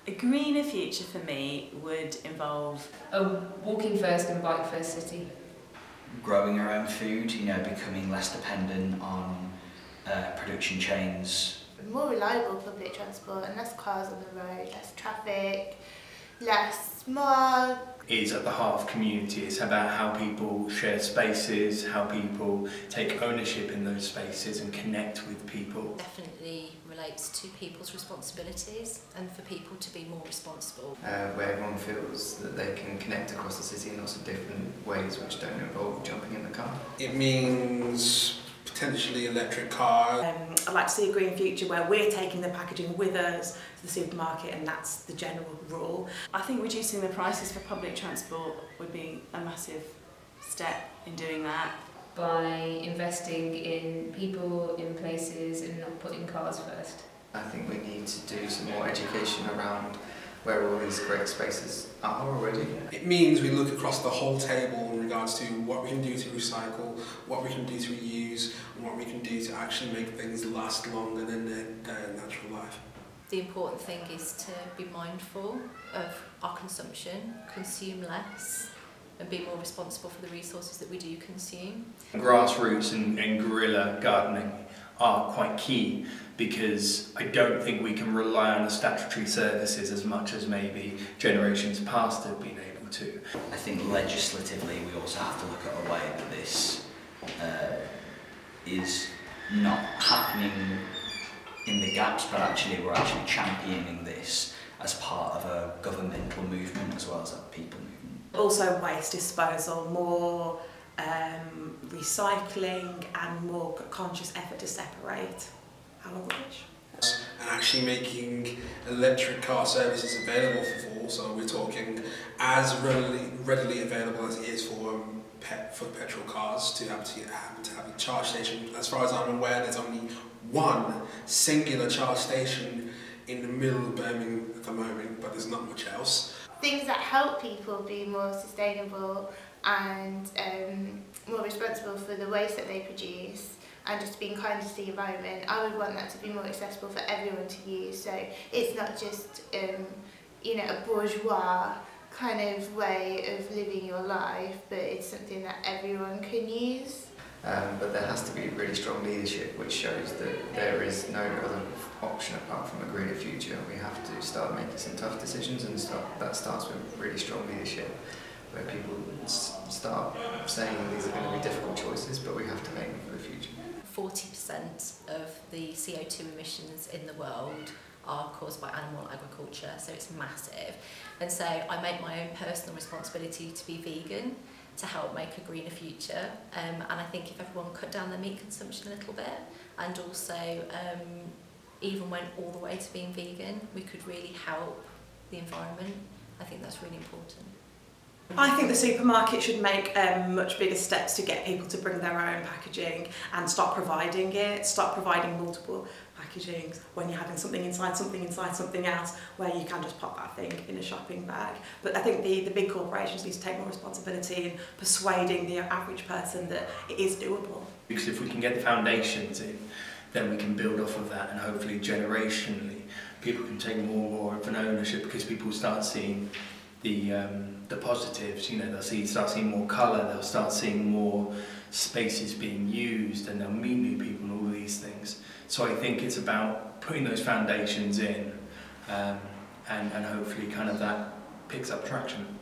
A greener future for me would involve a walking first and bike first city. Growing our own food, becoming less dependent on production chains. More reliable public transport and less cars on the road, less traffic, less smog. Is at the heart of community. It's about how people share spaces, how people take ownership in those spaces and connect with people. Definitely relates to people's responsibilities and for people to be more responsible. Where everyone feels that they can connect across the city in lots of different ways which don't involve jumping in the car. It means potentially electric cars. I'd like to see a green future where we're taking the packaging with us to the supermarket, and that's the general rule. I think reducing the prices for public transport would be a massive step in doing that. By investing in people, in places, and not putting cars first. I think we need to do some more education around where all these great spaces are already. It means we look across the whole table in regards to what we can do to recycle, what we can do to reuse, and what we can do to actually make things last longer than their natural life. The important thing is to be mindful of our consumption, consume less, and be more responsible for the resources that we do consume. Grassroots and guerrilla gardening are quite key, because I don't think we can rely on the statutory services as much as maybe generations past have been able to. I think legislatively we also have to look at a way that this is not happening in the gaps, but we're actually championing this as part of a governmental movement as well as a people movement. Also waste disposal, more recycling and more conscious effort to separate our rubbish. And actually making electric car services available for all, so we're talking as readily available as it is for petrol cars to have a charge station. As far as I'm aware, there's only one singular charge station in the middle of Birmingham at the moment, but there's not much else. Things that help people be more sustainable and more responsible for the waste that they produce, and just being kind to the environment. I would want that to be more accessible for everyone to use, so it's not just a bourgeois kind of way of living your life, but it's something that everyone can use. But there has to be really strong leadership which shows that there is no other option apart from a greener future. We have to start making some tough decisions, and that starts with really strong leadership, where people start saying these are going to be difficult choices, but we have to make them for the future. 40% of the CO2 emissions in the world are caused by animal agriculture, so it's massive. And so I make my own personal responsibility to be vegan to help make a greener future. And I think if everyone cut down their meat consumption a little bit, and also even went all the way to being vegan, we could really help the environment. I think that's really important. I think the supermarket should make much bigger steps to get people to bring their own packaging and stop providing multiple packagings when you're having something inside something else, where you can just pop that thing in a shopping bag. But I think the big corporations need to take more responsibility in persuading the average person that it is doable. Because if we can get the foundations in, then we can build off of that, and hopefully generationally people can take more and more of an ownership, because people start seeing the positives. They'll start seeing more colour, they'll start seeing more spaces being used, and they'll meet new people and all of these things. So I think it's about putting those foundations in, and hopefully kind of that picks up traction.